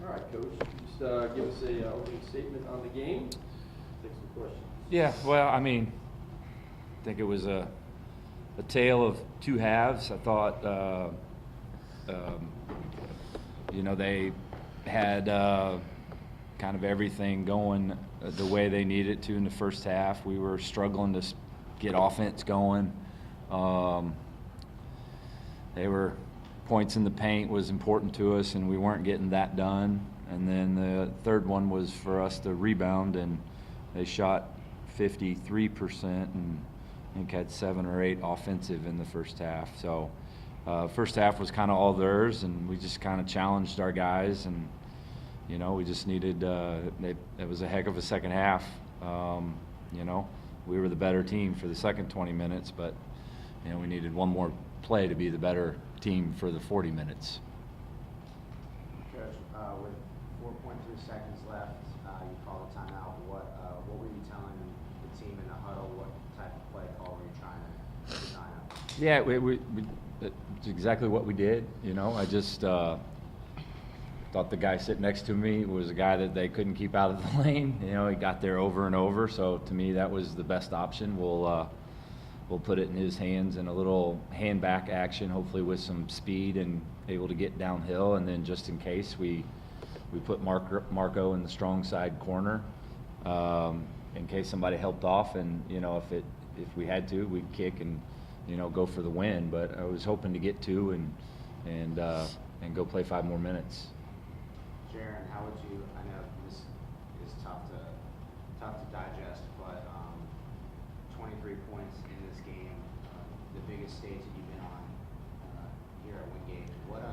All right, Coach. Just give us a opening statement on the game. Take some questions. Yeah, well, I mean, I think it was a tale of two halves. I thought, they had kind of everything going the way they needed to in the first half. We were struggling to get offense going. They were points in the paint was important to us, and we weren't getting that done. And then the third one was for us to rebound, and they shot 53% and I think had 7 or 8 offensive in the first half. So first half was kind of all theirs, and we just kind of challenged our guys, and we just needed it was a heck of a second half. We were the better team for the second 20 minutes, but we needed one more play to be the better team for the 40 minutes. Coach, with 4.3 seconds left, you called a timeout. What were you telling the team in the huddle? What type of play call were you trying to design up? Yeah, it's exactly what we did. I just thought the guy sitting next to me was a guy that they couldn't keep out of the lane. He got there over and over. So to me, that was the best option. We'll put it in his hands in a little hand back action, hopefully with some speed and able to get downhill. And then just in case, we put Marco in the strong side corner in case somebody helped off. And if we had to, we'd kick and go for the win. But I was hoping to get 2 and go play 5 more minutes. Jaron, how would you? I know this is tough to digest, but 23 points in this game, the biggest stage that you've been on here at Wingate. What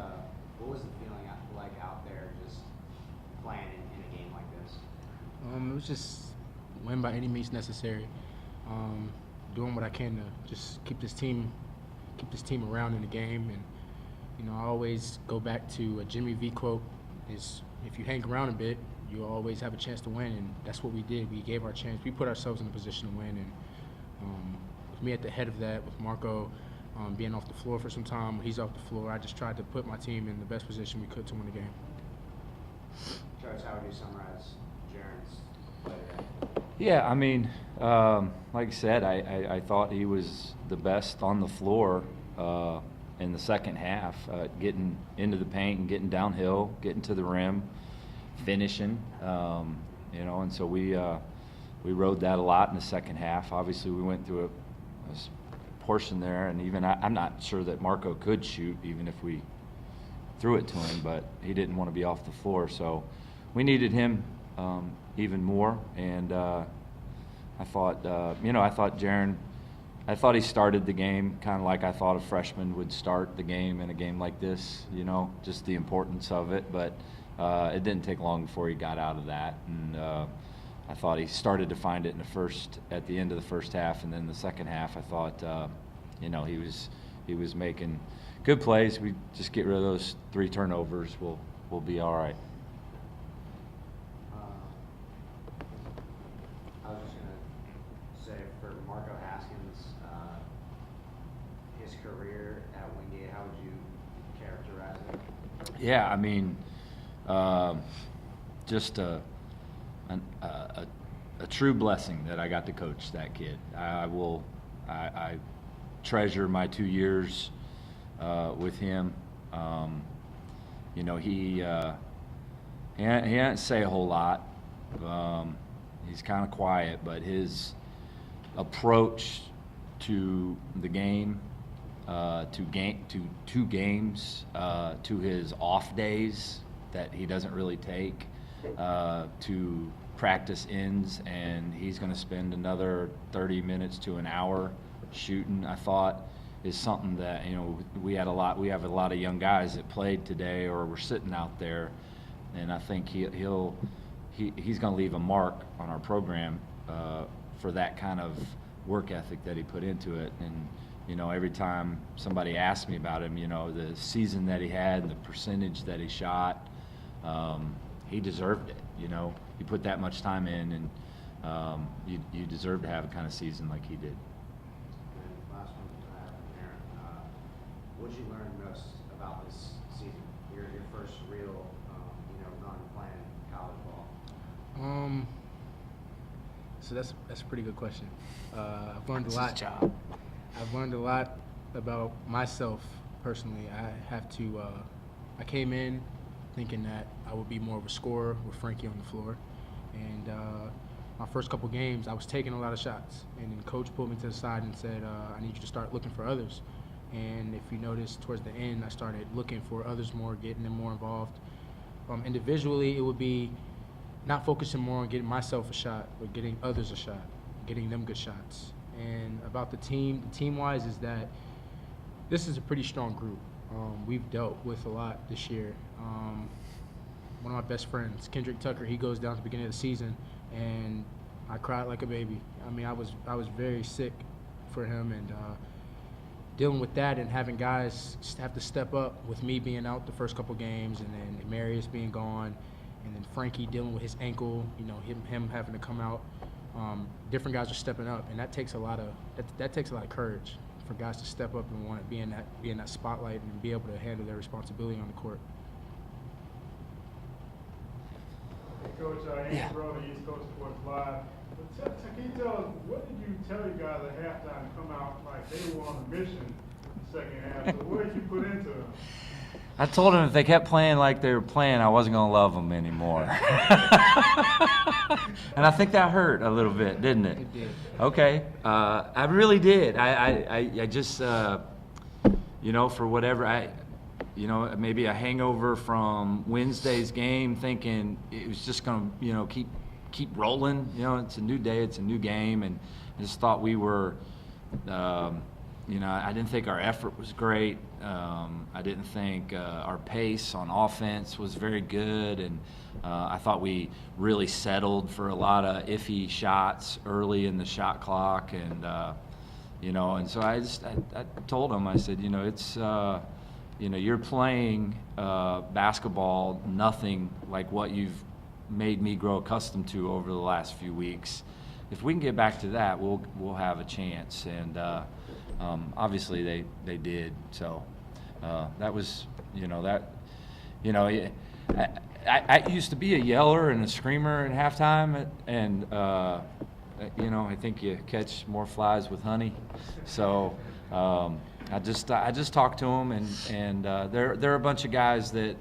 was the feeling like out there, just playing in a game like this? It was just win by any means necessary. Doing what I can to just keep this team around in the game, and I always go back to a Jimmy V quote: "Is if you hang around a bit, you always have a chance to win." And that's what we did. We gave our chance. We put ourselves in a position to win, and with me at the head of that, with Marco being off the floor for some time, he's off the floor. I just tried to put my team in the best position we could to win the game. Coach, how would you summarize Jaron's play today? Yeah, I mean, like I said, I thought he was the best on the floor in the second half, getting into the paint and getting downhill, getting to the rim, finishing, and so we rode that a lot in the second half. Obviously, we went through a portion there, and even I'm not sure that Marco could shoot even if we threw it to him, but he didn't want to be off the floor, so we needed him even more. And I thought Jaron, I thought he started the game kind of like I thought a freshman would start the game in a game like this, just the importance of it. But it didn't take long before he got out of that, and I thought he started to find it at the end of the first half, and then the second half I thought he was making good plays. We just get rid of those 3 turnovers, we'll be all right. I was just going to say, for Marco Haskins, his career at Wingate, how would you characterize it? Yeah, I mean, just a true blessing that I got to coach that kid. I treasure my 2 years with him. He didn't say a whole lot. He's kind of quiet, but his approach to the game, to games, to his off days that he doesn't really take, to practice ends, and he's going to spend another 30 minutes to an hour shooting, I thought is something that we have a lot of young guys that played today or were sitting out there, and I think he's going to leave a mark on our program for that kind of work ethic that he put into it. And every time somebody asks me about him, the season that he had and the percentage that he shot, he deserved it. He put that much time in, and you deserve to have a kind of season like he did. And last one I have from Aaron. What did you learn most about this season? Your first real run So that's a pretty good question. I've learned a It's lot. his job. I've learned a lot about myself personally. I came in thinking that I would be more of a scorer with Frankie on the floor, and my first couple games I was taking a lot of shots, and then coach pulled me to the side and said, I need you to start looking for others. And if you notice, towards the end, I started looking for others more, getting them more involved. Individually, it would be not focusing more on getting myself a shot, but getting others a shot, getting them good shots. And about the team-wise, is that this is a pretty strong group. We've dealt with a lot this year. One of my best friends, Kendrick Tucker, he goes down at the beginning of the season, and I cried like a baby. I mean, I was very sick for him, and dealing with that and having guys have to step up with me being out the first couple games, and then Marius being gone, and then Frankie dealing with his ankle, you know, him having to come out. Different guys are stepping up, and that takes a lot of courage for guys to step up and want to be in that spotlight and be able to handle their responsibility on the court. Hey, Coach, Andy Brody, East Coast Sports Live. Can you tell us, what did you tell you guys at halftime to come out like they were on a mission in the second half? So what did you put into them? I told them if they kept playing like they were playing, I wasn't going to love them anymore. And I think that hurt a little bit, didn't it? It did. Okay. I really did. I just, you know, for whatever, you know, maybe a hangover from Wednesday's game, thinking it was just going to, you know, keep rolling. You know, it's a new day, it's a new game, and I just thought we were, you know, I didn't think our effort was great. I didn't think our pace on offense was very good, and I thought we really settled for a lot of iffy shots early in the shot clock, and you know, and so I told them, I said, you know, it's you know, you're playing basketball nothing like what you've made me grow accustomed to over the last few weeks. If we can get back to that, we'll have a chance, and obviously they did. So that was, you know, I used to be a yeller and a screamer at halftime, and you know, I think you catch more flies with honey. So I just talked to them, and they're a bunch of guys that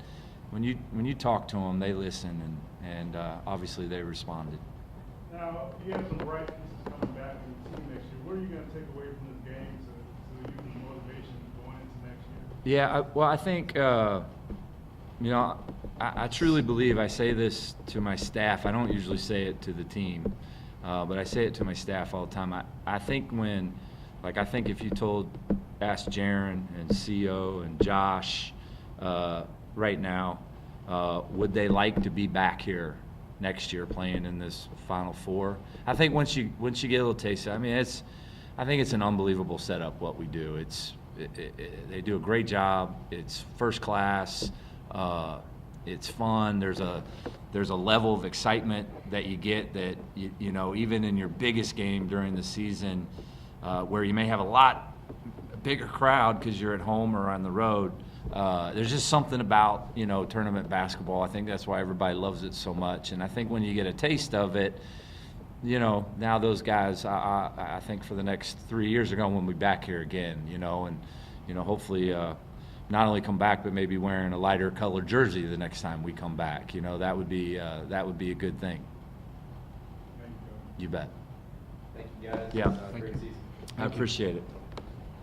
when you talk to them, they listen, and obviously they responded. Now, you have some bright pieces coming back from the team next year. What are you going to take away from this game to use as motivation going into next year? Yeah, well, I think, you know, I truly believe, I say this to my staff. I don't usually say it to the team, but I say it to my staff all the time. I think I think if you ask Jaron and CO and Josh right now, would they like to be back here next year playing in this Final Four? I think once you get a little taste, I mean, I think it's an unbelievable setup what we do. They do a great job. It's first class. It's fun. There's a level of excitement that you get that you know, even in your biggest game during the season, where you may have a bigger crowd because you're at home or on the road. There's just something about, you know, tournament basketball. I think that's why everybody loves it so much. And I think when you get a taste of it, you know, now those guys, I think for the next 3 years are going to be back here again, you know, and, you know, hopefully not only come back, but maybe wearing a lighter colored jersey the next time we come back. You know, that would be a good thing. Thank you, Coach. You bet. Thank you, guys. Yeah. Great season. I appreciate it.